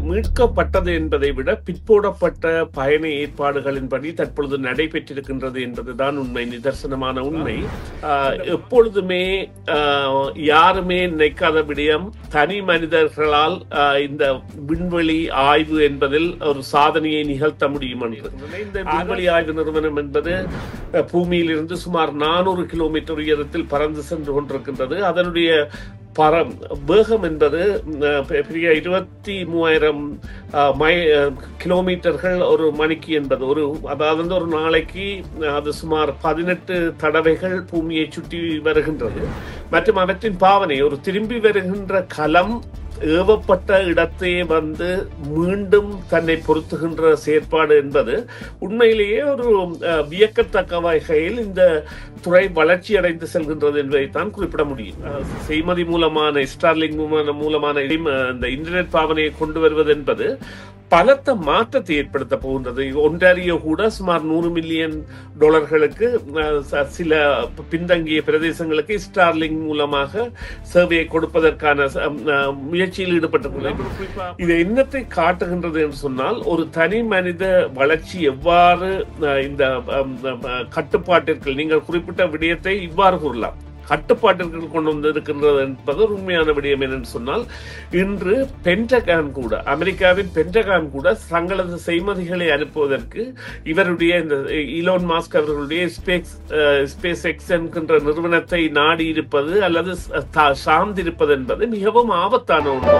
மீட்கப்பட்டது என்பதை விட பிற்போடப்பட்ட பயண ஏற்பாடுகளின்படி தற்பொழுது நடைபெற்றிருக்கின்றது என்பதுதான் உண்மை, நிதர்சனமான உண்மை. எப்பொழுதுமே யாருமே நினைக்காத விடயம் தனி மனிதர்களால் இந்த விண்வெளி ஆய்வு என்பதில் ஒரு சாதனையை நிகழ்த்த முடியும் என்று. இந்த விண்வெளி ஆய்வு நிறுவனம் என்பது பூமியிலிருந்து சுமார் 400 கிலோமீட்டர் உயரத்தில் பறந்து சென்று கொண்டிருக்கின்றது. அதனுடைய வேகம் என்பது பெரிய 23,000 கிலோமீட்டர்கள் ஒரு மணிக்கு என்பது அதாவது ஒரு நாளைக்கு அது சுமார் 18 தடவைகள் பூமியை சுற்றி வருகின்றது. மற்றும் அவற்றின் பாவனை ஒரு திரும்பி வருகின்ற கலம் ஏவப்பட்ட இடத்தை வந்து மீண்டும் தன்னை பொருத்துகின்ற செயற்பாடு என்பது உண்மையிலேயே ஒரு வியக்கத்தக்க வகையில் இந்த துறை வளர்ச்சி அடைந்து செல்கின்றது என்பதைத்தான் குறிப்பிட முடியும். செய்மதி மூலமான ஸ்டார்லிங் மூலமான இந்த இன்டர்நெட் பாவனையை கொண்டு வருவது என்பது பலத்த மாற்றத்தை ஏற்படுத்த போகின்றது. ஒன்டாரியோ கூட சுமார் $100 மில்லியன் சில பின்தங்கிய பிரதேசங்களுக்கு ஸ்டார்லிங் மூலமாக சேவையை கொடுப்பதற்கான முயற்சியில் ஈடுபட்டுள்ளது. இது என்னத்தை காட்டுகின்றது என்று சொன்னால், ஒரு தனி மனித வளர்ச்சி எவ்வாறு இந்த கட்டுப்பாட்டிற்கு நீங்கள் குறிப்பிட்ட விடயத்தை இவ்வாறு கூறலாம், கட்டுப்பாட்டிற்கு கொண்டு வந்திருக்கின்றது என்பது ஒரு உண்மையான விடயம். என்னன்னு சொன்னால், இன்று பென்டகான் கூட, அமெரிக்காவின் பென்டகான் கூட தங்களது செய்மதிகளை அனுப்புவதற்கு இவருடைய இந்த ஈலான் மாஸ்க் அவர்களுடைய ஸ்பேஸ் எக்ஸ் என்கின்ற நிறுவனத்தை நாடி இருப்பது அல்லது சார்ந்திருப்பது என்பது மிகவும் ஆபத்தான ஒன்று.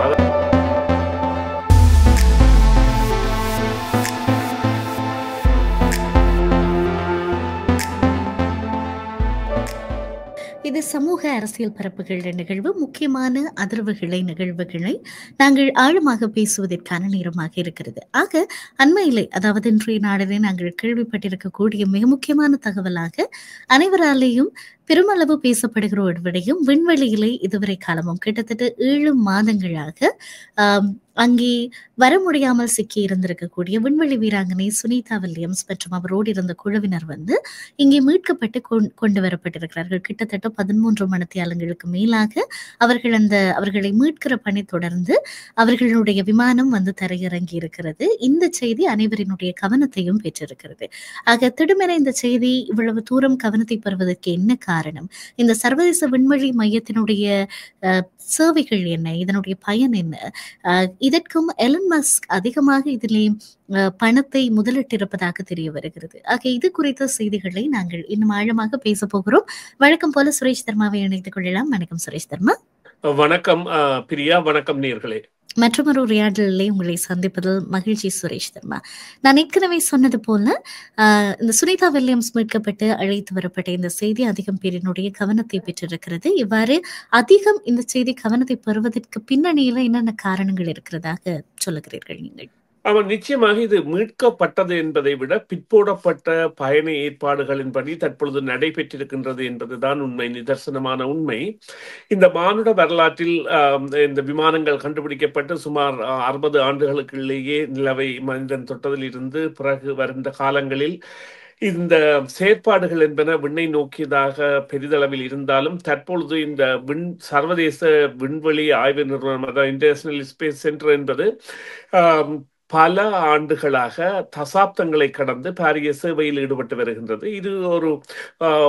இது சமூக அரசியல் பரப்புகள் நிகழ்வு. முக்கியமான நிகழ்வுகளை நாங்கள் ஆழமாக பேசுவதற்கான நேரமாக இருக்கிறது. ஆக அண்மையிலே, அதாவது இன்றைய நாளிலே நாங்கள் கேள்விப்பட்டிருக்கக்கூடிய மிக முக்கியமான தகவலாக அனைவராலேயும் பெருமளவு பேசப்படுகிற ஒரு விடயம், விண்வெளியிலே இதுவரை காலமும் கிட்டத்தட்ட 7 மாதங்களாக அங்கே வர முடியாமல் சிக்கி இருந்திருக்கக்கூடிய விண்வெளி வீராங்கனை சுனிதா வில்லியம்ஸ் மற்றும் அவரோடு இருந்த குழுவினர் வந்து இங்கே மீட்கப்பட்டு கொண்டு வரப்பட்டிருக்கிறார்கள். கிட்டத்தட்ட 13 மணித்தியாலங்களுக்கு மேலாக அவர்களை மீட்கிற பணி தொடர்ந்து அவர்களுடைய விமானம் வந்து தரையிறங்கி இருக்கிறது. இந்த செய்தி அனைவரினுடைய கவனத்தையும் பெற்றிருக்கிறது. ஆக திடுமென இந்த செய்தி இவ்வளவு தூரம் கவனத்தை பெறுவதற்கு என்ன காரணம்? இந்த சர்வதேச விண்வெளி மையத்தினுடைய சேவைகள் என்ன? இதனுடைய பயன் என்ன? இதற்கும் எலன் மஸ்க் அதிகமாக இதிலே பணத்தை முதலிட்டிருப்பதாக தெரிய வருகிறது. ஆக இது குறித்த செய்திகளை நாங்கள் இன்னும் ஆழமாக பேச போகிறோம். வழக்கம் போல சுரேஷ் தர்மாவை இணைத்துக் கொள்ளலாம். வணக்கம் சுரேஷ் தர்மா. வணக்கம் பிரியா. வணக்கம் நேயர்களே. மற்றொரு உரையாடலிலே உங்களை சந்திப்பதில் மகிழ்ச்சி சுரேஷ் தர்மா. நான் ஏற்கனவே சொன்னது போல இந்த சுனிதா வில்லியம்ஸ் மீட்கப்பட்டு அழைத்து வரப்பட்ட இந்த செய்தி அதிகம் பேரினுடைய கவனத்தை பெற்றிருக்கிறது. இவ்வாறு அதிகம் இந்த செய்தி கவனத்தை பெறுவதற்கு பின்னணியில என்னென்ன காரணங்கள் இருக்கிறதாக சொல்லுகிறீர்கள் நீங்கள்? அவன் நிச்சயமாக இது மீட்கப்பட்டது என்பதை விட பிற்போடப்பட்ட பயண ஏற்பாடுகளின்படி தற்பொழுது நடைபெற்றிருக்கின்றது என்பதுதான் உண்மை, நிதர்சனமான உண்மை. இந்த மானுட வரலாற்றில் இந்த விமானங்கள் கண்டுபிடிக்கப்பட்டு சுமார் 60 ஆண்டுகளுக்குள்ளேயே நிலவை மனிதன் தொட்டதில் இருந்து பிறகு வருகின்ற காலங்களில் இந்த செயற்பாடுகள் என்பன விண்ணை நோக்கியதாக பெரிதளவில் இருந்தாலும், தற்பொழுது இந்த சர்வதேச விண்வெளி ஆய்வு நிறுவனம், அதாவது இன்டர்நேஷனல் ஸ்பேஸ் சென்டர் என்பது பல ஆண்டுகளாக தசாப்தங்களை கடந்து பாரிய சேவையில் ஈடுபட்டு வருகின்றது. இது ஒரு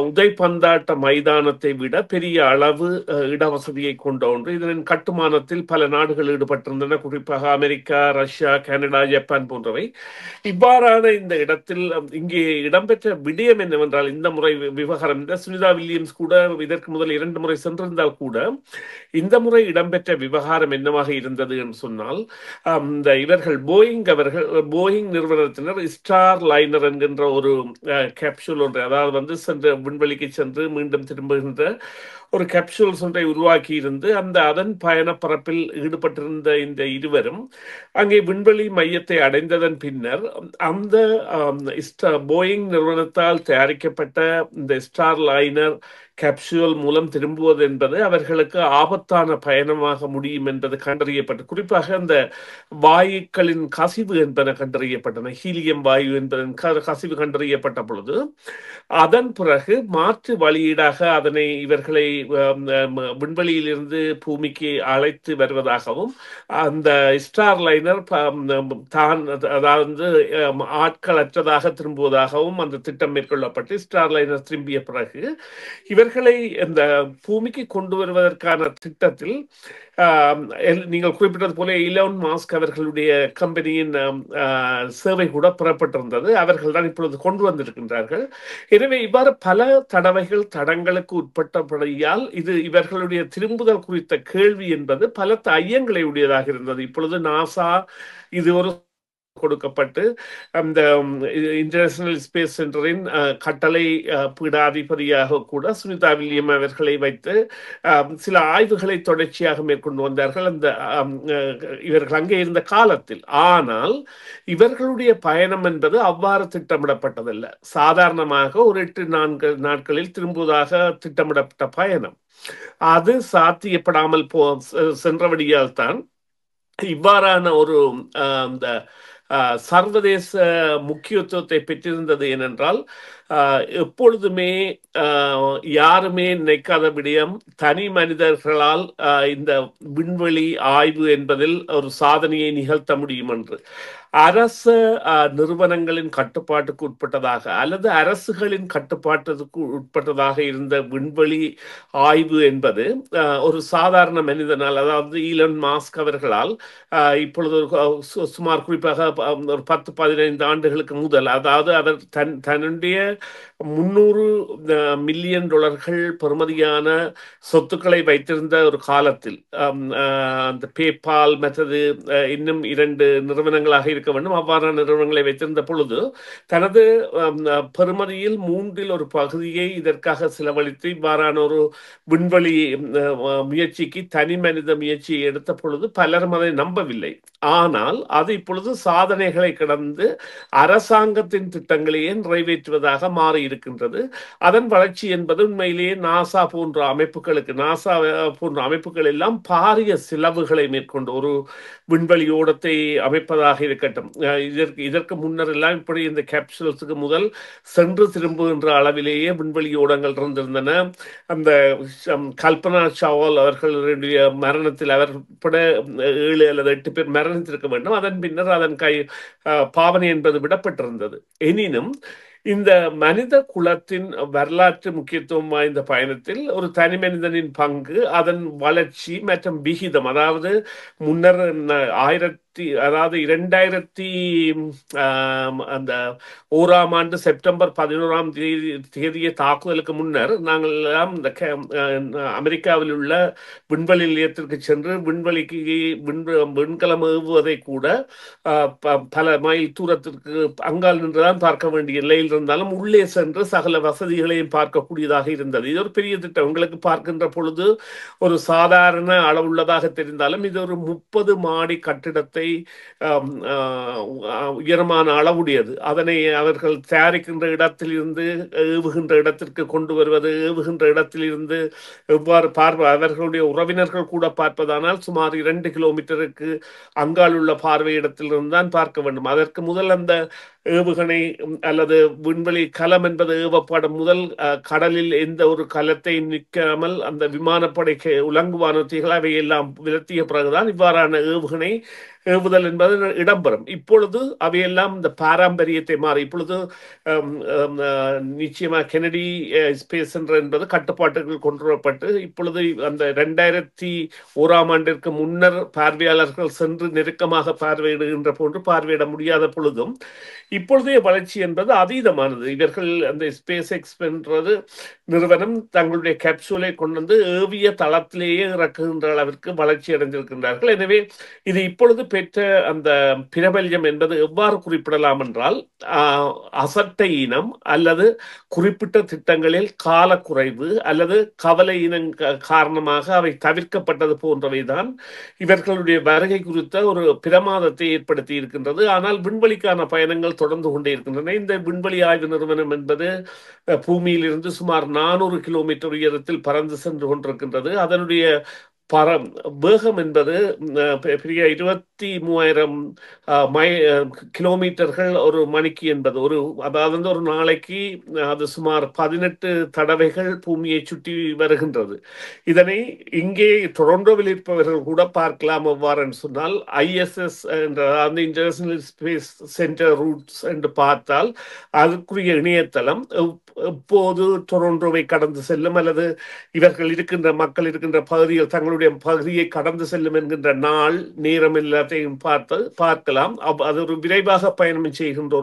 உதைப்பந்தாட்ட மைதானத்தை விட பெரிய அளவு இடவசதியை கொண்ட ஒன்று. இதன் கட்டுமானத்தில் பல நாடுகள் ஈடுபட்டிருந்தன, குறிப்பாக அமெரிக்கா, ரஷ்யா, கனடா, ஜப்பான் போன்றவை. இவ்வாறான இந்த இடத்தில் இங்கே இடம்பெற்ற விடயம் என்னவென்றால், இந்த முறை விவகாரம், இந்த சுனிதா வில்லியம்ஸ் கூட இதற்கு முதல் 2 முறை சென்றிருந்தால் கூட இந்த முறை இடம்பெற்ற விவகாரம் என்னவாக இருந்தது என்று சொன்னால், இவர்கள் போயிங் நிறுவனத்தினர் ஸ்டார் லைனர் என்கின்ற ஒரு கேப்சூல் ஒன்று, அதாவது வந்து சென்று விண்வெளிக்கு சென்று மீண்டும் திரும்புகின்ற ஒரு கேப்சூல்ஸ் ஒன்றை உருவாக்கி இருந்து அதன் பயண பரப்பில் ஈடுபட்டிருந்த இந்த இருவரும் அங்கே விண்வெளி மையத்தை அடைந்ததன் பின்னர் அந்த போயிங் நிறுவனத்தால் தயாரிக்கப்பட்ட இந்த ஸ்டார் லைனர் கேப்சூல் மூலம் திரும்புவது என்பது அவர்களுக்கு ஆபத்தான பயணமாக முடியும் என்பது கண்டறியப்பட்டு, குறிப்பாக அந்த வாயுக்களின் கசிவு என்பன கண்டறியப்பட்டன. ஹீலியம் வாயு என்பதன் கசிவு கண்டறியப்பட்ட பொழுது அதன் பிறகு மாற்று வழியீடாக இவர்களை விண்வெளியிலிருந்து பூமிக்கு அழைத்து வருவதாகவும் அந்த ஸ்டார் லைனர் தான் அதாவது ஆட்களற்றதாக திரும்புவதாகவும் அந்த திட்டம் மேற்கொள்ளப்பட்டு ஸ்டார் லைனர் திரும்பிய பிறகு இவர்களை இந்த பூமிக்கு கொண்டு வருவதற்கான திட்டத்தில் நீங்கள் குறிப்பிட்டது போல இலான் மாஸ்க் அவர்களுடைய கம்பெனியின் சேவை கூட பெறப்பட்டிருந்தது. அவர்கள் தான் இப்பொழுது கொண்டு வந்திருக்கின்றார்கள். எனவே இவ்வாறு பல தடவைகள் தடங்களுக்கு உட்பட்டபடியால் இது இவர்களுடைய திரும்புதல் குறித்த கேள்வி என்பது பல ஐயங்களை உடையதாக இருந்தது. இப்பொழுது நாசா இது ஒரு கொடுக்கப்பட்டு அந்த இன்டர்நேஷனல் ஸ்பேஸ் சென்டரின் கட்டளை பீடாதிபதியாக கூட சுனிதா வில்லியம் அவர்களை வைத்து சில ஆய்வுகளை தொடர்ச்சியாக மேற்கொண்டு வந்தார்கள் அந்த இவர்கள் அங்கே இருந்த காலத்தில். ஆனால் இவர்களுடைய பயணம் என்பது அவ்வாறு திட்டமிடப்பட்டதல்ல. சாதாரணமாக ஒரு 8 நாட்களில் திரும்புவதாக திட்டமிடப்பட்ட பயணம் அது சாத்தியப்படாமல் சென்றபடியால் தான் இவ்வாறான ஒரு இந்த சர்வதேச முக்கியத்துவத்தை பெற்றிருந்தது. ஏனென்றால் எப்பொழுதுமே யாருமே நினைக்காத விடயம் தனி மனிதர்களால் இந்த விண்வெளி ஆய்வு என்பதில் ஒரு சாதனையை நிகழ்த்த முடியும் என்று. அரச நிறுவனங்களின் கட்டுப்பாட்டுக்கு உட்பட்டதாக அல்லது அரசுகளின் கட்டுப்பாட்டுக்கு உட்பட்டதாக இருந்த விண்வெளி ஆய்வு என்பது ஒரு சாதாரண மனிதனால், அதாவது ஈலன் மாஸ்க் அவர்களால் இப்பொழுது சுமார் குறிப்பாக ஒரு 10-15 ஆண்டுகளுக்கு முதல், அதாவது அவர் தன்னுடைய $300 மில்லியன் பெறுமதியான சொத்துக்களை வைத்திருந்த ஒரு காலத்தில் அந்த பேபால் மற்றது இன்னும் 2 நிறுவனங்களாக இருக்க வேண்டும், அவ்வாறான நிறுவனங்களை வைத்திருந்த பொழுது தனது பெறுமதியில் 1/3 பகுதியை இதற்காக செலவழித்து இவ்வாறான ஒரு விண்வெளி முயற்சிக்கு தனி மனித முயற்சியை எடுத்த பொழுது பலரும் அதை நம்பவில்லை. ஆனால் அது இப்பொழுது சாதனைகளை கடந்து அரசாங்கத்தின் திட்டங்களையே நிறைவேற்றுவதாக மாறி இருக்கின்றது. அதன் வளர்ச்சி என்பது உண்மையிலேயே நாசா போன்ற அமைப்புகள் எல்லாம் பாரிய செலவுகளை மேற்கொண்டு ஒரு விண்வெளி ஓடத்தை அமைப்பதாக இருக்கட்டும். இதற்கு முன்னர் எல்லாம் இப்படி இந்த கேப்சூல்ஸுக்கு முதல் சென்று திரும்புகின்ற அளவிலேயே விண்வெளி ஓடங்கள் இருந்திருந்தன. அந்த கல்பனா சாவல் அவர்களுடைய மரணத்தில் அவர் உட்பட 7 அல்லது 8 பேர் மரணித்திருக்க வேண்டும். அதன் பின்னர் அதன் பாவனை என்பது விடப்பட்டிருந்தது. எனினும் இந்த மனித குலத்தின் வரலாற்று முக்கியத்துவம் வாய்ந்த பயணத்தில் ஒரு தனி மனிதனின் பங்கு, அதன் வளர்ச்சி மற்றும் விகிதம், அதாவது முன்னர் 2001 செப்டம்பர் 11 தாக்குதலுக்கு முன்னர் நாங்கள் எல்லாம் இந்த அமெரிக்காவில் உள்ள விண்வெளி நிலையத்திற்கு சென்று விண்கலம் ஏவுவதை கூட பல மைல் தூரத்திற்கு அங்கால் நின்றுதான் பார்க்க வேண்டிய நிலையில் இருந்தாலும் உள்ளே சென்று சகல வசதிகளையும் பார்க்கக்கூடியதாக இருந்தது. இது ஒரு பெரிய திட்டம். உங்களுக்கு பார்க்கின்ற பொழுது ஒரு சாதாரண அளவுள்ளதாக தெரிந்தாலும் இது ஒரு 30 மாடி கட்டிடத்தை உயரமான அளவுடையது. அதனை அவர்கள் தயாரிக்கின்ற இடத்தில் இருந்து ஏவுகின்ற இடத்திற்கு கொண்டு வருவது, ஏவுகின்ற இடத்தில் இருந்து எவ்வாறு அவர்களுடைய உறவினர்கள் கூட பார்ப்பதானால் சுமார் 2 கிலோமீட்டருக்கு அங்கால் உள்ள பார்வை இடத்தில் இருந்தான் பார்க்க வேண்டும். அதற்கு முதல் அந்த ஏவுகணை அல்லது விண்வெளி கலம் என்பது ஏவப்படும் முதல் கடலில் எந்த ஒரு கலத்தை நிற்காமல் அந்த விமானப்படை உலங்குவானத்தைகள் அவையெல்லாம் விரட்டிய பிறகுதான் இவ்வாறான ஏவுகணை ஏவுதல் என்பது இடம்பெறும். இப்பொழுது அவையெல்லாம் இந்த பாரம்பரியத்தை மாறி இப்பொழுது நிச்சயமாக கெனடி ஸ்பேஸ் சென்டர் என்பது கட்டுப்பாட்டுகள் கொண்டு வரப்பட்டு இப்பொழுது அந்த 2001 முன்னர் பார்வையாளர்கள் சென்று நெருக்கமாக பார்வையிடுகின்ற போன்று பார்வையிட முடியாத பொழுதும் இப்பொழுதைய வளர்ச்சி என்பது அதீதமானது. இவர்கள் அந்த ஸ்பேஸ் எக்ஸ் என்றது நிறுவனம் தங்களுடைய கேப்சூலை கொண்டு வந்து ஏவிய தளத்திலேயே இறக்குகின்ற அளவிற்கு வளர்ச்சி அடைந்திருக்கின்றார்கள். எனவே இது இப்பொழுது பெற்ற அந்த பிரபல்யம் என்பது எவ்வாறு குறிப்பிடலாம் என்றால், அசட்டை இனம் அல்லது குறிப்பிட்ட திட்டங்களில் காலக்குறைவு அல்லது கவலை இனம் காரணமாக அவை தவிர்க்கப்பட்டது போன்றவைதான் இவர்களுடைய வருகை குறித்த ஒரு பிரமாதத்தை ஏற்படுத்தி இருக்கின்றது. ஆனால் விண்வெளிக்கான பயணங்கள் தொடர்ந்து கொண்டே இருக்கின்றன. இந்த விண்வெளி ஆய்வு நிறுவனம் என்பது பூமியிலிருந்து சுமார் 400 கிலோமீட்டர் உயரத்தில் பறந்து சென்று கொண்டிருக்கின்றது. அதனுடைய பர வேகம் என்பது பெரிய 23,000 கிலோமீட்டர்கள் ஒரு மணிக்கு என்பது அதாவது வந்து ஒரு நாளைக்கு அது சுமார் 18 தடவைகள் பூமியை சுற்றி வருகின்றது. இதனை இங்கே டொரண்டோவில் இருப்பவர்கள் கூட பார்க்கலாம். எவ்வாறு சொன்னால் ISS என்ற அந்த இன்டர்நேஷனல் ஸ்பேஸ் சென்டர் ரூட்ஸ் என்று பார்த்தால் அதற்குரிய இணையதளம் எப்போது டொரண்டோவை கடந்து செல்லும் அல்லது இவர்கள் இருக்கின்ற மக்கள் இருக்கின்ற பகுதிகள் தங்களுடைய பகுதியை கடந்து செல்லும் என்கின்ற நாள் நேரம் எல்லாத்தையும் பார்க்கலாம். அது ஒரு விரைவாக பயணம் செய்கின்ற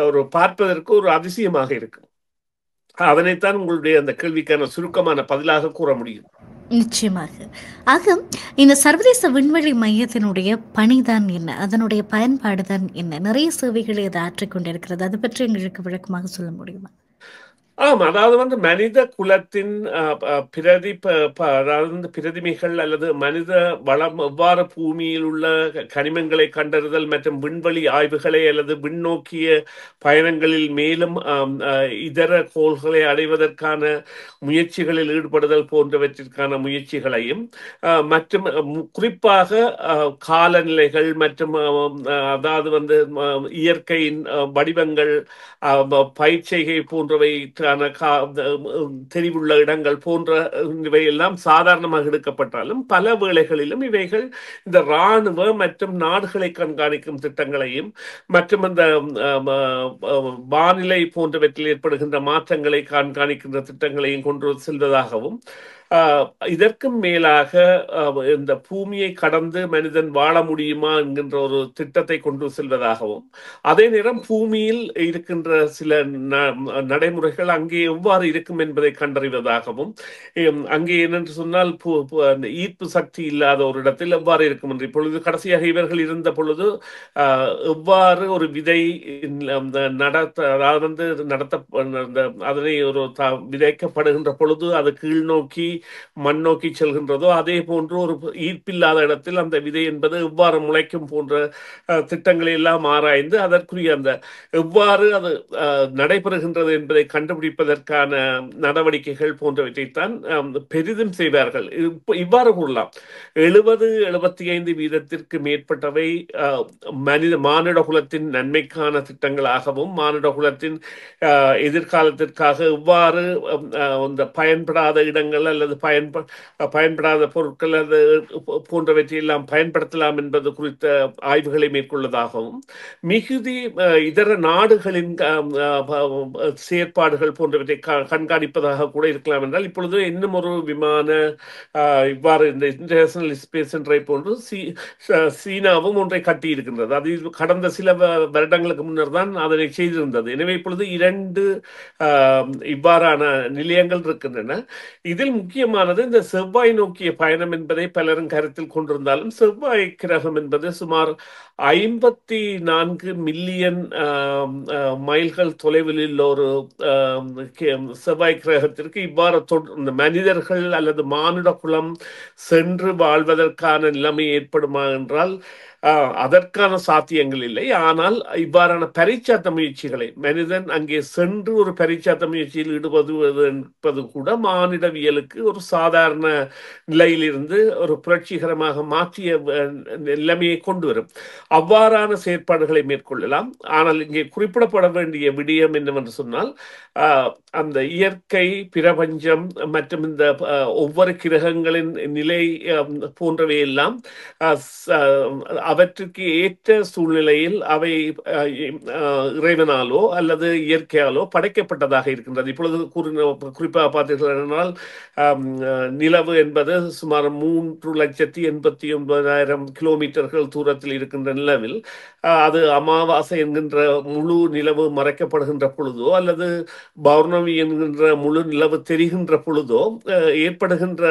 ஒரு பார்ப்பதற்கு ஒரு அதிசயமாக இருக்கும். அதனைத்தான் உங்களுடைய அந்த கேள்விக்கான சுருக்கமான பதிலாக கூற முடியும். நிச்சயமாக. ஆக இந்த சர்வதேச விண்வெளி மையத்தினுடைய பணிதான் என்ன, அதனுடைய பயன்பாடு தான் என்ன, நிறைய சேவைகளை அது ஆற்றிக்கொண்டிருக்கிறது, அது பற்றி எங்களுக்கு விளக்கமாக சொல்ல முடியுமா? ஆமா, அதாவது வந்து மனித குலத்தின் அதாவது பிரதிமைகள் அல்லது மனித வளம் எவ்வாறு பூமியில் உள்ள கனிமங்களை கண்டறிதல் மற்றும் விண்வெளி ஆய்வுகளை அல்லது விண்ணோக்கிய பயணங்களில் மேலும் இதர கோள்களை அடைவதற்கான முயற்சிகளில் ஈடுபடுதல் போன்றவற்றிற்கான முயற்சிகளையும் மற்றும் குறிப்பாக காலநிலைகள் மற்றும் அதாவது வந்து இயற்கையின் வடிவங்கள் பயிற்சிகை போன்றவை தெரிவுள்ள இடங்கள் போன்ற இவையெல்லாம் சாதாரணமாக எடுக்கப்பட்டாலும் பல வேளைகளிலும் இவைகள் இந்த இராணுவ மற்றும் நாடுகளை கண்காணிக்கும் திட்டங்களையும் மற்றும் இந்த வானிலை போன்றவற்றில் ஏற்படுகின்ற மாற்றங்களை கண்காணிக்கின்ற திட்டங்களையும் கொண்டு செல்வதாகவும் இதற்கும் மேலாக இந்த பூமியை கடந்து மனிதன் வாழ முடியுமா என்கின்ற ஒரு திட்டத்தை கொண்டு செல்வதாகவும் அதே நேரம் பூமியில் இருக்கின்ற சில நடைமுறைகள் அங்கே எவ்வாறு இருக்கும் என்பதை கண்டறிவதாகவும் அங்கே என்னென்று சொன்னால் ஈர்ப்பு சக்தி இல்லாத ஒரு இடத்தில் எவ்வாறு இருக்கும் என்று இப்பொழுது கடைசியாக இவர்கள் இருந்த பொழுது எவ்வாறு ஒரு விதை அதனை ஒரு விதைக்கப்படுகின்ற பொழுது அது கீழ் நோக்கி மண் நோக்கி செல்கின்றதோ அதே போன்று ஒரு ஈர்ப்பில்லாத இடத்தில் அந்த விதை என்பது எவ்வாறு முளைக்கும் போன்ற திட்டங்களை எல்லாம் ஆராய்ந்து அதற்குரிய அந்த எவ்வாறு அது நடைபெறுகின்றது என்பதை கண்டுபிடிப்பதற்கான நடவடிக்கைகள் போன்றவற்றைத்தான் பெரிதும் செய்வார்கள். இவ்வாறு கூறலாம், 70-75% மேற்பட்டவை மானிட குலத்தின் நன்மைக்கான திட்டங்களாகவும் மானிட குலத்தின் எதிர்காலத்திற்காக எவ்வாறு இந்த பயன்படாத இடங்கள் அல்லது பயன்படாத பொருட்கள் அது போன்றவற்றை எல்லாம் பயன்படுத்தலாம் என்பது குறித்த ஆய்வுகளை மேற்கொள்வதாகவும் மிகுதி இதர நாடுகளின் செயற்பாடுகள் போன்றவற்றை கண்காணிப்பதாக கூட இருக்கலாம் என்றால் இப்பொழுது இன்னும் ஒரு விமான இவ்வாறு இந்த இன்டர்நேஷனல் ஸ்பேஸ் சென்டரை போன்று சீனாவும் ஒன்றை கட்டி இருக்கின்றது. அது கடந்த சில வருடங்களுக்கு முன்னர் தான் அதனை செய்திருந்தது. எனவே இப்பொழுது 2 இவ்வாறான நிலையங்கள் இருக்கின்றன. இதில் முக்கியமானது இந்த செவ்வாய் நோக்கிய பயணம் என்பதை பலரும் கருத்தில் கொண்டிருந்தாலும் செவ்வாய் கிரகம் என்பது சுமார் 54 மில்லியன் மைல்கள் தொலைவில் உள்ள ஒரு செவ்வாய் கிரகத்திற்கு இவ்வாறு மனிதர்கள் அல்லது மானுட குலம் சென்று வாழ்வதற்கான நிலைமை ஏற்படுமா என்றால் அதற்கான சாத்தியங்கள் இல்லை. ஆனால் இவ்வாறான பரிச்சாத்த முயற்சிகளை மனிதன் அங்கே சென்று ஒரு பரிச்சாத்த முயற்சியில் ஈடுபடுவது என்பது கூட மானிடவியலுக்கு ஒரு சாதாரண நிலையிலிருந்து ஒரு புரட்சிகரமாக மாற்றிய நிலைமையை கொண்டு வரும். அவ்வாறான செயற்பாடுகளை மேற்கொள்ளலாம். ஆனால் இங்கே குறிப்பிடப்பட வேண்டிய விடயம் என்னவென்று சொன்னால் அந்த இயற்கை பிரபஞ்சம் மற்றும் இந்த ஒவ்வொரு கிரகங்களின் நிலை போன்றவையெல்லாம் அவற்றுக்கு ஏற்ற சூழ்நிலையில் அவை இறைவனாலோ அல்லது இயற்கையாலோ படைக்கப்பட்டதாக இருக்கின்றது. இப்பொழுது குறிப்பாக பார்த்தீர்கள் நிலவு என்பது சுமார் 3,89,000 கிலோமீட்டர்கள் தூரத்தில் இருக்கின்ற நிலவில் அது அமாவாசை என்கின்ற முழு நிலவு மறைக்கப்படுகின்ற பொழுதோ அல்லது பௌர்ணமி என்கின்ற முழு நிலவு தெரிகின்ற பொழுதோ ஏற்படுகின்ற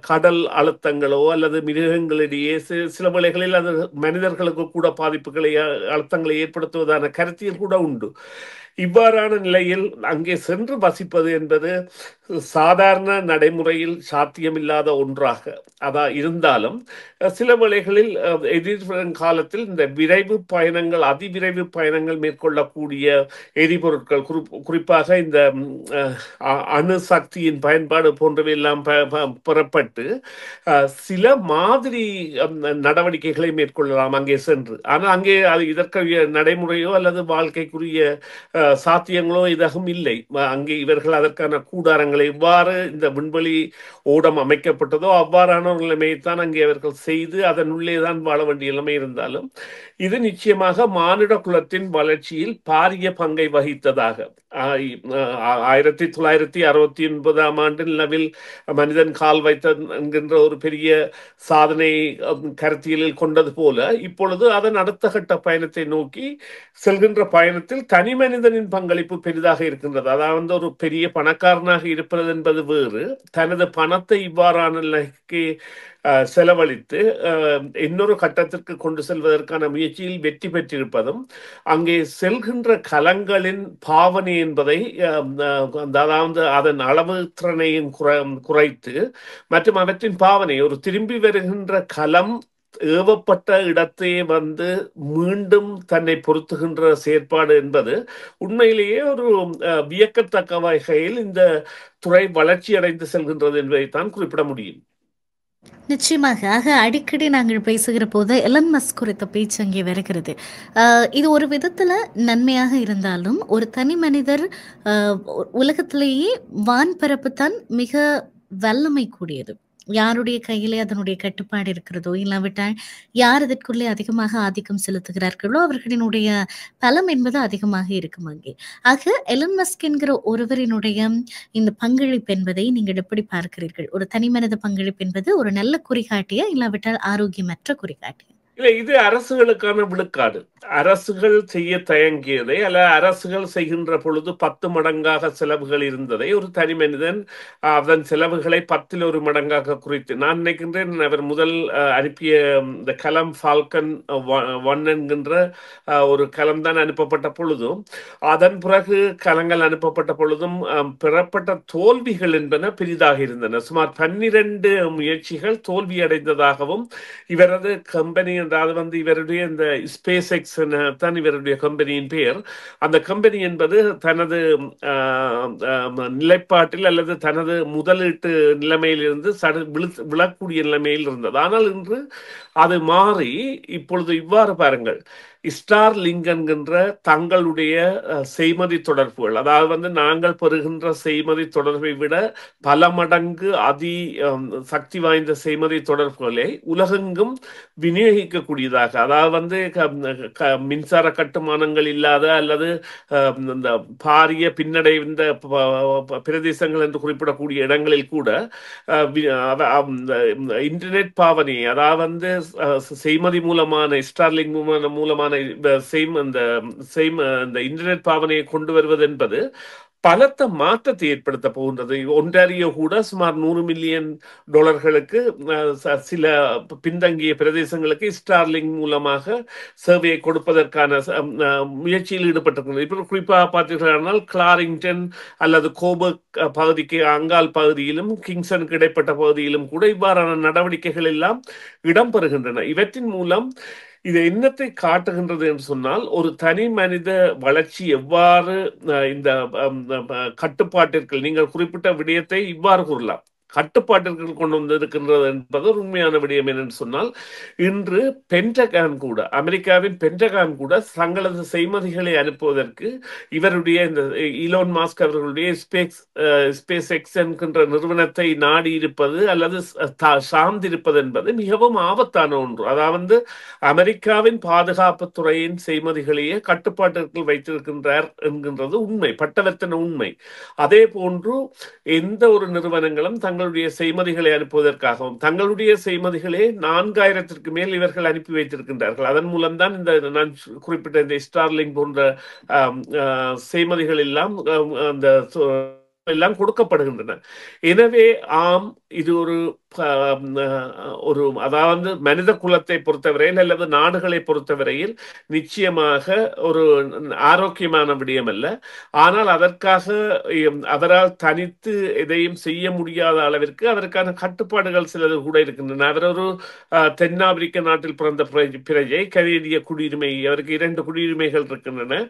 கடல் அழுத்தங்களோ அல்லது மிருகங்களிடையே சில வேளைகளில் அது மனிதர்களுக்கு கூட பாதிப்புகளை அழுத்தங்களை ஏற்படுத்துவதான கருத்தியல் கூட உண்டு. இவ்வாறான நிலையில் அங்கே சென்று வசிப்பது என்பது சாதாரண நடைமுறையில் சாத்தியமில்லாத ஒன்றாக இருந்தாலும் சில வேளைகளில் எதிர்காலத்தில் இந்த விரைவு பயணங்கள் அதிவிரைவு பயணங்கள் மேற்கொள்ளக்கூடிய எரிபொருட்கள் குறிப்பாக இந்த அணு சக்தியின் பயன்பாடு போன்றவை எல்லாம் பெறப்பட்டு சில மாதிரி நடவடிக்கைகளை மேற்கொள்ளலாம் அங்கே சென்று. ஆனால் அங்கே அது இதற்கு நடைமுறையோ அல்லது வாழ்க்கைக்குரிய சாத்தியங்களோ இதகம் இல்லை. அங்கே இவர்கள் அதற்கான கூடாரங்களை இவ்வாறு இந்த விண்வெளி ஓடம் அமைக்கப்பட்டதோ அவ்வாறான ஒரு நிலைமையைத்தான் அங்கே அவர்கள் செய்து அதன் உள்ளே தான் வாழ வேண்டிய நிலைமை இருந்தாலும் இது நிச்சயமாக மானிட குலத்தின் வளர்ச்சியில் பாரிய பங்கை வகித்ததாக 1969 நிலவில் மனிதன் கால் வைத்த என்கின்ற ஒரு பெரிய சாதனை கருத்தியலில் கொண்டது போல இப்பொழுது அதன் அடுத்த கட்ட பயணத்தை நோக்கி செல்கின்ற பயணத்தில் தனி மனிதனின் பங்களிப்பு பெரிதாக இருக்கின்றது. அதாவது ஒரு பெரிய பணக்காரனாக இருப்பது என்பது வேறு, தனது பணத்தை இவ்வாறான நிலைக்கு செலவழித்து இன்னொரு கட்டத்திற்கு கொண்டு செல்வதற்கான முயற்சியில் வெற்றி பெற்றிருப்பதும் அங்கே செல்கின்ற கலங்களின் பாவனை என்பதை அதாவது அதன் அளவு திறனையும் குறைத்து மற்றும் அவற்றின் பாவனை ஒரு திரும்பி வருகின்ற கலம் ஏவப்பட்ட இடத்தையே வந்து மீண்டும் தன்னை பொருத்துகின்ற செயற்பாடு என்பது உண்மையிலேயே ஒரு வியக்கத்தக்க வகையில் இந்த துறை வளர்ச்சி அடைந்து செல்கின்றது என்பதைத்தான் குறிப்பிட முடியும். நிச்சயமாக. ஆக அடிக்கடி நாங்கள் பேசுகிற போது எலன் மஸ்க் குறித்த பேச்சு அங்கே வருகிறது. இது ஒரு விதத்தில் நன்மையாக இருந்தாலும் ஒரு தனி மனிதர் உலகத்திலேயே வான்பரப்பு தான் மிக வல்லமை கூடியது. யாருடைய கையிலே அதனுடைய கட்டுப்பாடு இருக்கிறதோ இல்லாவிட்டால் யார் அதற்குள்ளே அதிகமாக ஆதிக்கம் செலுத்துகிறார்களோ அவர்களினுடைய பலம் என்பது அதிகமாக இருக்கும் அங்கே. ஆக எலன் மஸ்க் என்கிற ஒருவரினுடைய இந்த பங்களிப்பு என்பதை நீங்கள் எப்படி பார்க்கிறீர்கள்? ஒரு தனி மனித பங்களிப்பு என்பது ஒரு நல்ல குறிகாட்டியா இல்லாவிட்டால் ஆரோக்கியமற்ற குறிகாட்டியா? இல்லை, இது அரசுகளுக்கான விழுக்காடு. அரசுகள் செய்ய தயங்கியதை அல்ல அரசுகள் செய்கின்ற பொழுது 10 மடங்காக செலவுகள் இருந்ததை ஒரு தனி மனிதன் அதன் செலவுகளை 10ல் 1 மடங்காக குறைத்து, நான் நினைக்கின்றேன் அவர் முதல் அனுப்பிய இந்த கலம் ஃபால்கன் 1 என்கின்ற ஒரு கலம் தான் அனுப்பப்பட்ட பொழுதும் அதன் பிறகு கலங்கள் அனுப்பப்பட்ட பொழுதும் பெறப்பட்ட தோல்விகள் என்பன பெரிதாக இருந்தன. சுமார் 12 முயற்சிகள் தோல்வி அடைந்ததாகவும் இவரது கம்பெனி, அதாவது வந்து இவருடைய இந்த ஸ்பேஸ் எக்ஸ் தான் இவருடைய கம்பெனியின் பெயர், அந்த கம்பெனி என்பது தனது நிலைப்பாட்டில் அல்லது தனது முதலீட்டு நிலைமையிலிருந்து விழக்கூடிய நிலைமையில் இருந்தது. ஆனால் இன்று அது மாறி இப்பொழுது இவ்வாறு பாருங்கள், ஸ்டார் லிங்க் என்கின்ற தங்களுடைய செய்மதி தொடர்புகள், அதாவது வந்து நாங்கள் பெறுகின்ற செய்மதி தொடர்பை விட பல மடங்கு சக்தி வாய்ந்த செய்மதி தொடர்புகளை உலகெங்கும் விநியோகிக்கக்கூடியதாக, அதாவது வந்து மின்சார கட்டுமானங்கள் இல்லாத அல்லது இந்த பாரிய பின்னடைந்த பிரதேசங்கள் என்று குறிப்பிடக்கூடிய இடங்களில் கூட இன்டர்நெட் பாவனை, அதாவது வந்து செய்மதி மூலமான ஸ்டார்லிங் மூலமான இந்த இன்டர்நெட் பாவனையை கொண்டு வருவது என்பது பலத்த மாற்றத்தை ஏற்படுத்த போகின்றது. ஒன்டாரியோ கூட சுமார் $100 மில்லியன் சில பின்தங்கிய பிரதேசங்களுக்கு ஸ்டார்லிங் மூலமாக சேவையை கொடுப்பதற்கான முயற்சியில் ஈடுபட்டிருக்கிறது. இப்போ குறிப்பாக பார்த்தீர்களானால் கிளாரிங்டன் அல்லது கோபர்க் பகுதிக்கு அங்கால் பகுதியிலும் கிங்சனுக்கு இடைப்பட்ட பகுதியிலும் கூட இவ்வாறான நடவடிக்கைகள் எல்லாம் இடம்பெறுகின்றன. இவற்றின் மூலம் இது என்னத்தை காட்டுகின்றது என்று சொன்னால், ஒரு தனி மனித வளர்ச்சி எவ்வாறு இந்த கட்டுப்பாட்டிற்கு, நீங்கள் குறிப்பிட்ட விடயத்தை இவ்வாறு கூறலாம், கட்டுப்பாட்டிற்கு கொண்டு வந்திருக்கின்றது என்பது ஒரு உண்மையான விடயம். என்னென்னு சொன்னால், இன்று பென்டகான் கூட, அமெரிக்காவின் பென்டகான் கூட தங்களது செய்மதிகளை அனுப்புவதற்கு இவருடைய இந்த ஈலோன் மாஸ்க் அவர்களுடைய ஸ்பேஸ் எக்ஸ் என்கின்ற நிறுவனத்தை நாடி இருப்பது அல்லது சார்ந்திருப்பது என்பது மிகவும் ஆபத்தான ஒன்று. அதாவது அமெரிக்காவின் பாதுகாப்பு துறையின் செய்மதிகளையே கட்டுப்பாட்டிற்குள் வைத்திருக்கின்றார் என்கின்றது உண்மை, பட்டவர்த்தன உண்மை. அதே போன்று எந்த ஒரு நிறுவனங்களும் தங்களுடைய செய்மதிகளை அனுப்புவதற்காகவும், தங்களுடைய செய்மதிகளே 4000ற்கு மேல் இவர்கள் அனுப்பி வைத்திருக்கின்றார்கள். அதன் மூலம்தான் இந்த நான் குறிப்பிட்ட இந்த ஸ்டார்லிங் போன்ற செய்மதிகள் எல்லாம் அந்த எல்லாம் கொடுக்கப்படுகின்றன. எனவே ஆம், இது ஒரு அதாவது மனித குலத்தை பொறுத்தவரையில் அல்லது நாடுகளை பொறுத்தவரையில் நிச்சயமாக ஒரு ஆரோக்கியமான விடயம் அல்ல. ஆனால் அதற்காக அவரால் தனித்து எதையும் செய்ய முடியாத அளவிற்கு அதற்கான கட்டுப்பாடுகள் சிலது கூட இருக்கின்றன. அவர் ஒரு தென்னாப்பிரிக்க நாட்டில் பிறந்த பிரஜை, கனேடிய குடியுரிமை, அவருக்கு 2 குடியுரிமைகள் இருக்கின்றன.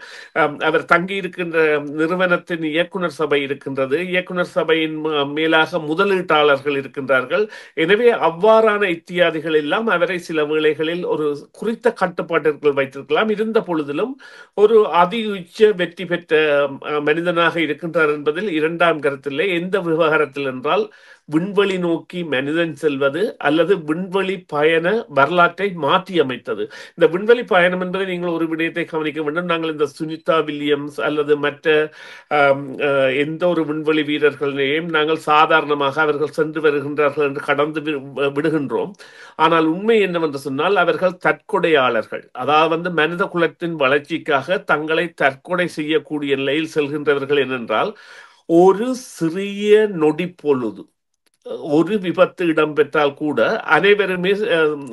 அவர் தங்கியிருக்கின்ற நிறுவனத்தின் இயக்குனர் சபை இருக்கின்றது. இயக்குனர் சபையின் மேலாக முதலீட்டாளர்கள் இருக்கின்றார்கள். எனவே அவ்வாறான இத்தியாதிகள் எல்லாம் அவரை சில வேளைகளில் ஒரு குறித்த கட்டுப்பாட்டிற்குள் வைத்திருக்கலாம். இருந்த பொழுதிலும் ஒரு அதி உச்ச வெற்றி பெற்ற மனிதனாக இருக்கின்றார் என்பதில் இரண்டாம் கருத்தில்லை. எந்த விவகாரத்தில் என்றால் விண்வெளி நோக்கி மனிதன் செல்வது அல்லது விண்வெளி பயண வரலாற்றை மாற்றி அமைத்தது. இந்த விண்வெளி பயணம் என்பதை நீங்கள் ஒரு விடயத்தை கவனிக்க வேண்டும். நாங்கள் இந்த சுனிதா வில்லியம்ஸ் அல்லது மற்ற எந்த ஒரு விண்வெளி வீரர்களையும் நாங்கள் சாதாரணமாக அவர்கள் சென்று வருகின்றார்கள் என்று கடந்து விடுகின்றோம். ஆனால் உண்மை என்னவென்று சொன்னால் அவர்கள் தற்கொடையாளர்கள். அதாவது மனித குலத்தின் வளர்ச்சிக்காக தங்களை தற்கொலை செய்யக்கூடிய நிலையில் செல்கின்றவர்கள் ஏனென்றால் ஒரு சிறிய நொடி பொழுது ஒரு விபத்து இடம்பெற்றால் கூட அனைவருமே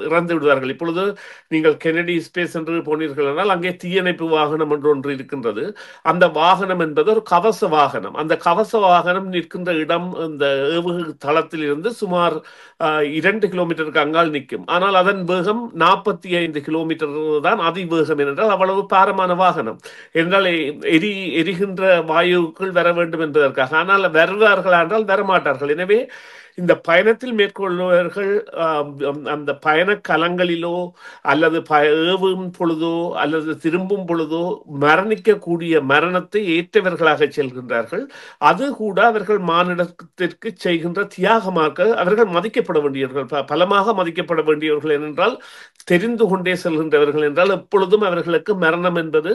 இறந்து விடுவார்கள். இப்பொழுது நீங்கள் கெனடி ஸ்பேஸ் சென்டர் போனீர்கள் என்றால் அங்கே தீயணைப்பு வாகனம் என்று ஒன்று இருக்கின்றது. அந்த வாகனம் என்பது ஒரு கவச வாகனம். அந்த கவச வாகனம் நிற்கின்ற இடம் இந்த ஏவுகு தளத்தில் இருந்து சுமார் 2 கிலோமீட்டருக்கு அங்கால் நிற்கும். ஆனால் அதன் வேகம் 45 கிலோமீட்டர் தான் அதிவேகம். என்றால் அவ்வளவு பாரமான வாகனம் என்றால் எரிகின்ற வாயுக்கள் வர வேண்டும் என்பதற்காக. ஆனால் வருவார்கள் என்றால் வரமாட்டார்கள். எனவே இந்த பயணத்தில் மேற்கொள்பவர்கள் அந்த பயண கலங்களிலோ அல்லது ஏவும் பொழுதோ அல்லது திரும்பும் பொழுதோ மரணிக்கக்கூடிய மரணத்தை ஏற்றவர்களாக செல்கின்றார்கள். அது கூட அவர்கள் மானிடத்திற்கு செய்கின்ற தியாகமாக அவர்கள் மதிக்கப்பட வேண்டியவர்கள், பலமாக மதிக்கப்பட வேண்டியவர்கள். ஏனென்றால் தெரிந்து கொண்டே செல்கின்றவர்கள் என்றால் எப்பொழுதும் அவர்களுக்கு மரணம் என்பது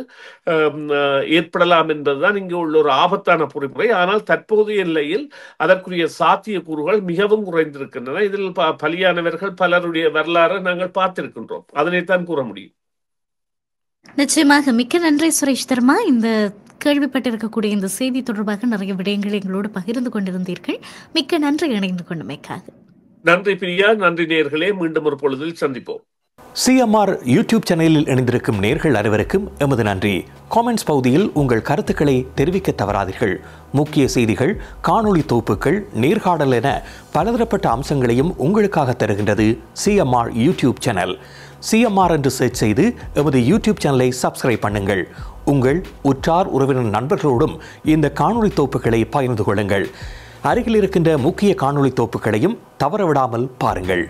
ஏற்படலாம் என்பதுதான் இங்கு உள்ள ஒரு ஆபத்தான பொறிமுறை. ஆனால் தற்போதைய நிலையில் அதற்குரிய சாத்தியக்கூறுகள் மிகவும் குறைந்திருக்கின்றன. இதில் பலியானவர்கள் பலருடைய வரலாறு நாங்கள் பார்த்திருக்கின்றோம். அதனைத்தான் கூற முடியும். நிச்சயமாக மிக்க நன்றி சுரேஷ் தர்மா. இந்த கேள்விப்பட்டிருக்கக்கூடிய இந்த செய்தி தொடர்பாக நிறைய விடயங்களை எங்களோடு பகிர்ந்து கொண்டிருந்தீர்கள். மிக்க நன்றி இணைந்து கொண்டமைக்காக. நன்றி பிரியா. நன்றி நேயர்களே. மீண்டும் ஒரு பொழுதில் சந்திப்போம். சிஎம்ஆர் யூடியூப் சேனலில் இணைந்திருக்கும் நேர்கள் அனைவருக்கும் எமது நன்றி. காமெண்ட்ஸ் பகுதியில் உங்கள் கருத்துக்களை தெரிவிக்க தவறாதீர்கள். முக்கிய செய்திகள், காணொளி தொகுப்புகள், நேர்காணல் என பலதரப்பட்ட அம்சங்களையும் உங்களுக்காக தருகின்றது சிஎம்ஆர் யூடியூப் சேனல். சிஎம்ஆர் என்று சர்ச் செய்து எமது யூடியூப் சேனலை சப்ஸ்கிரைப் பண்ணுங்கள். உங்கள் உற்றார் உறவினர் நண்பர்களோடும் இந்த காணொளி தொகுப்புகளை பகிர்ந்து கொள்ளுங்கள். அருகில் இருக்கின்ற முக்கிய காணொளி தொகுப்புகளையும் தவறவிடாமல் பாருங்கள்.